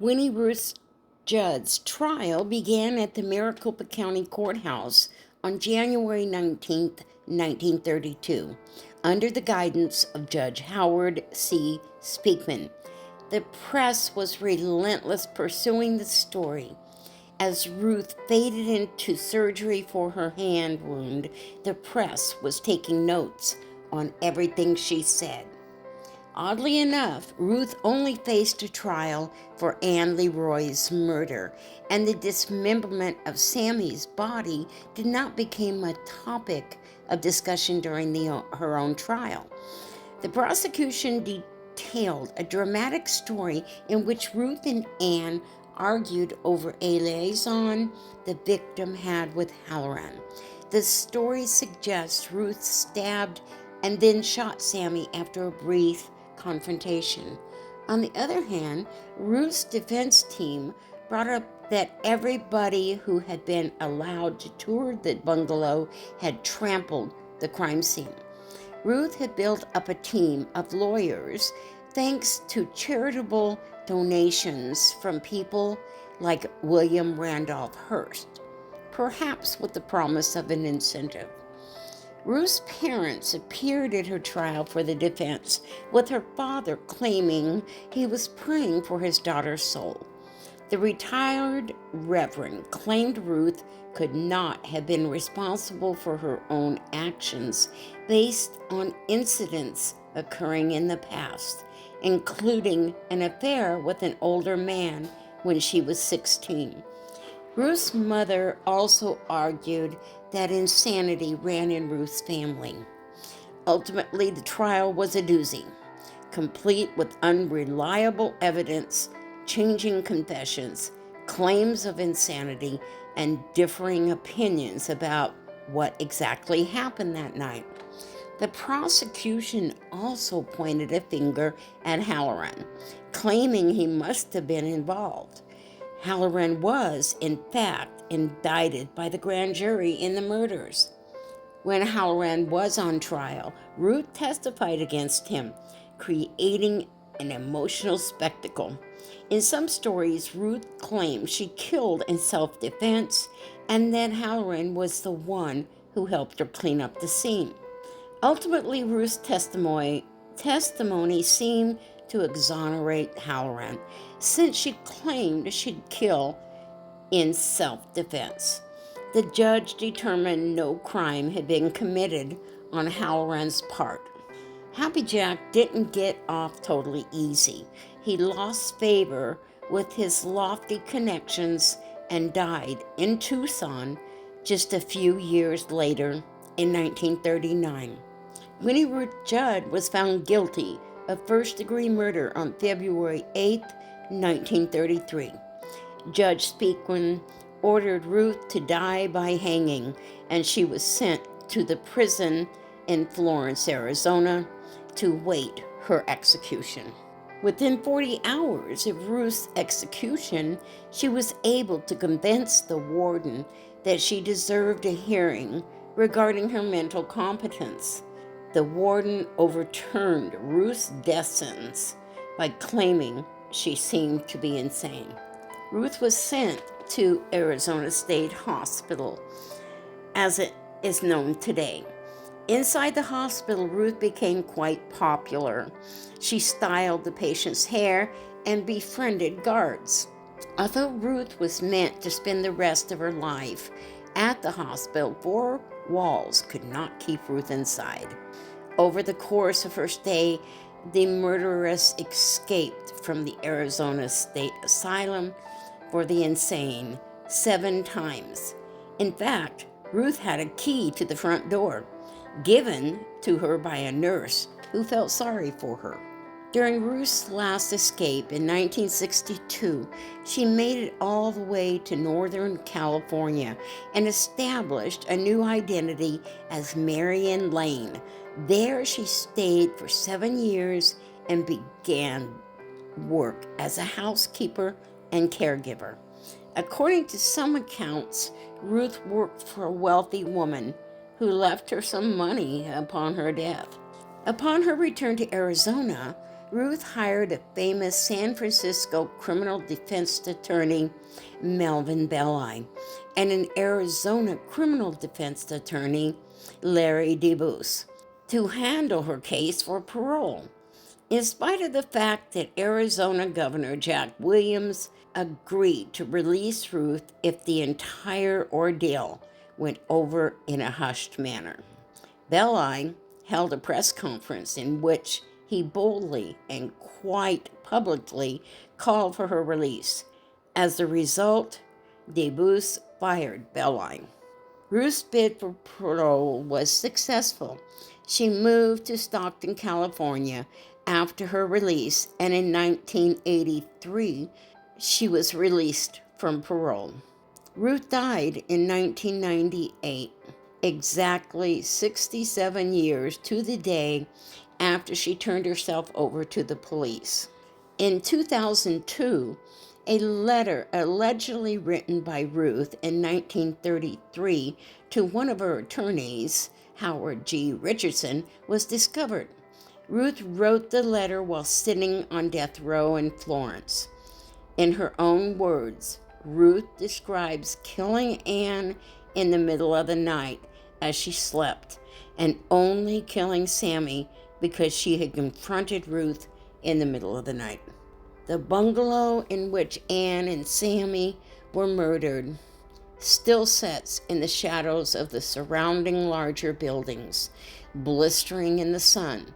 Winnie Ruth Judd's trial began at the Maricopa County Courthouse on January 19th, 1932, under the guidance of Judge Howard C. Speakman. The press was relentless pursuing the story. As Ruth faded into surgery for her hand wound, the press was taking notes on everything she said. Oddly enough, Ruth only faced a trial for Anne Leroy's murder, and the dismemberment of Sammy's body did not become a topic of discussion during her own trial. The prosecution detailed a dramatic story in which Ruth and Anne argued over a liaison the victim had with Halloran. The story suggests Ruth stabbed and then shot Sammy after a brief confrontation. On the other hand, Ruth's defense team brought up that everybody who had been allowed to tour the bungalow had trampled the crime scene. Ruth had built up a team of lawyers thanks to charitable donations from people like William Randolph Hearst, perhaps with the promise of an incentive. Ruth's parents appeared at her trial for the defense, with her father claiming he was praying for his daughter's soul. The retired reverend claimed Ruth could not have been responsible for her own actions based on incidents occurring in the past, including an affair with an older man when she was 16. Ruth's mother also argued that insanity ran in Ruth's family. Ultimately, the trial was a doozy, complete with unreliable evidence, changing confessions, claims of insanity, and differing opinions about what exactly happened that night. The prosecution also pointed a finger at Halloran, claiming he must have been involved. Halloran was, in fact, indicted by the grand jury in the murders. When Halloran was on trial, Ruth testified against him, creating an emotional spectacle. In some stories, Ruth claimed she killed in self-defense and that Halloran was the one who helped her clean up the scene. Ultimately, Ruth's testimony seemed to exonerate Halloran, since she claimed she'd kill in self-defense. The judge determined no crime had been committed on Halloran's part. Happy Jack didn't get off totally easy. He lost favor with his lofty connections and died in Tucson just a few years later in 1939. Winnie Ruth Judd was found guilty of first-degree murder on February 8, 1933. Judge Speakman ordered Ruth to die by hanging, and she was sent to the prison in Florence, Arizona, to wait her execution. Within 40 hours of Ruth's execution, she was able to convince the warden that she deserved a hearing regarding her mental competence. The warden overturned Ruth's death sentence by claiming she seemed to be insane. Ruth was sent to Arizona State Hospital, as it is known today. Inside the hospital, Ruth became quite popular. She styled the patient's hair and befriended guards. Although Ruth was meant to spend the rest of her life at the hospital, four walls could not keep Ruth inside. Over the course of her stay, the murderess escaped from the Arizona State Asylum for the Insane 7 times. In fact, Ruth had a key to the front door, given to her by a nurse who felt sorry for her. During Ruth's last escape in 1962, she made it all the way to Northern California and established a new identity as Marion Lane. There she stayed for 7 years and began work as a housekeeper and caregiver. According to some accounts, Ruth worked for a wealthy woman who left her some money upon her death. Upon her return to Arizona, Ruth hired a famous San Francisco criminal defense attorney, Melvin Belli, and an Arizona criminal defense attorney, Larry DeBoos, to handle her case for parole. In spite of the fact that Arizona Governor Jack Williams agreed to release Ruth if the entire ordeal went over in a hushed manner. Belli held a press conference in which he boldly and quite publicly called for her release. As a result, DeBoos fired Belli. Ruth's bid for parole was successful. She moved to Stockton, California after her release, and in 1983, she was released from parole. Ruth died in 1998, exactly 67 years to the day after she turned herself over to the police. In 2002, a letter allegedly written by Ruth in 1933 to one of her attorneys, Howard G. Richardson, was discovered. Ruth wrote the letter while sitting on death row in Florence. In her own words, Ruth describes killing Anne in the middle of the night as she slept, and only killing Sammy because she had confronted Ruth in the middle of the night. The bungalow in which Anne and Sammy were murdered still sits in the shadows of the surrounding larger buildings, blistering in the sun.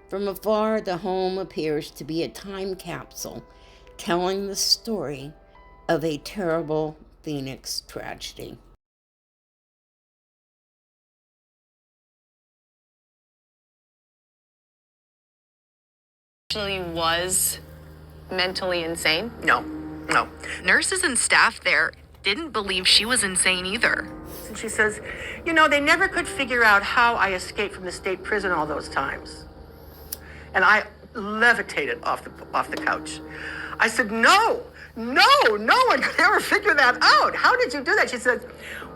From afar, the home appears to be a time capsule telling the story of a terrible Phoenix tragedy. Actually was mentally insane? No. Nurses and staff there didn't believe she was insane either. And she says, they never could figure out how I escaped from the state prison all those times. And I levitated off the couch. I said, no one could ever figure that out. How did you do that? She said,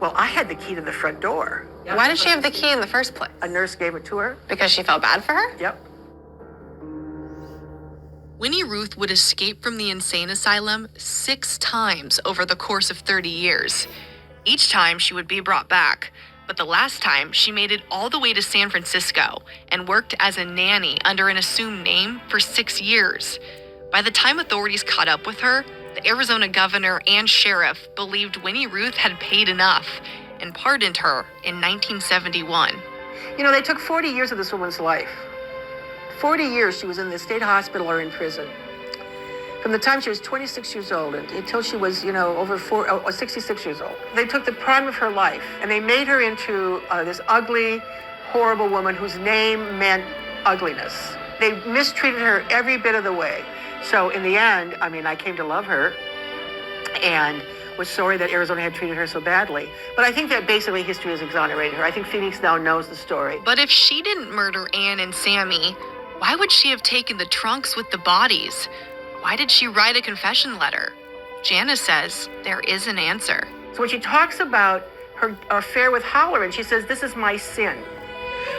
well, I had the key to the front door. Why did she have the key in the first place? A nurse gave it to her. Because she felt bad for her? Yep. Winnie Ruth would escape from the insane asylum 6 times over the course of 30 years. Each time she would be brought back, but the last time she made it all the way to San Francisco and worked as a nanny under an assumed name for 6 years. By the time authorities caught up with her, the Arizona governor and sheriff believed Winnie Ruth had paid enough and pardoned her in 1971. They took 40 years of this woman's life. 40 years she was in the state hospital or in prison. From the time she was 26 years old until she was, 66 years old. They took the prime of her life and they made her into this ugly, horrible woman whose name meant ugliness. They mistreated her every bit of the way. So in the end, I came to love her and was sorry that Arizona had treated her so badly. But I think that basically history has exonerated her. I think Phoenix now knows the story. But if she didn't murder Anne and Sammy, why would she have taken the trunks with the bodies? Why did she write a confession letter? Janice says there is an answer. So when she talks about her affair with Halloran, she says, this is my sin.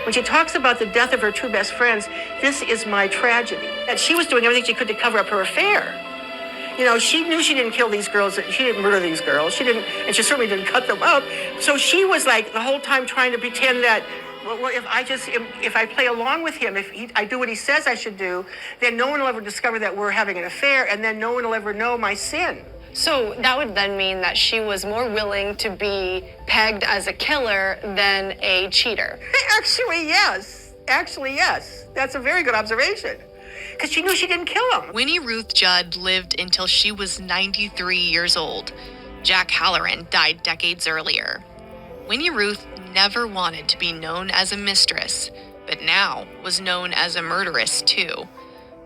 When she talks about the death of her 2 best friends, this is my tragedy. That she was doing everything she could to cover up her affair. She knew she didn't kill these girls, she didn't murder these girls, and she certainly didn't cut them up. So she was like the whole time trying to pretend that, well, if I play along with him, I do what he says I should do, then no one will ever discover that we're having an affair, and then no one will ever know my sin. So that would then mean that she was more willing to be pegged as a killer than a cheater. Actually, yes. That's a very good observation. Because she knew she didn't kill him. Winnie Ruth Judd lived until she was 93 years old. Jack Halloran died decades earlier. Winnie Ruth never wanted to be known as a mistress, but now was known as a murderess too.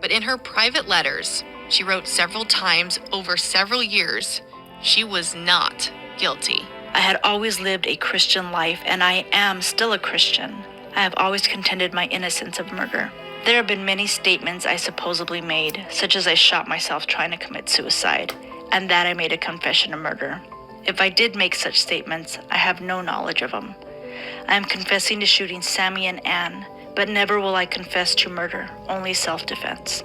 But in her private letters, she wrote several times over several years, she was not guilty. I had always lived a Christian life, and I am still a Christian. I have always contended my innocence of murder. There have been many statements I supposedly made, such as I shot myself trying to commit suicide, and that I made a confession of murder. If I did make such statements, I have no knowledge of them. I am confessing to shooting Sammy and Anne, but never will I confess to murder, only self-defense.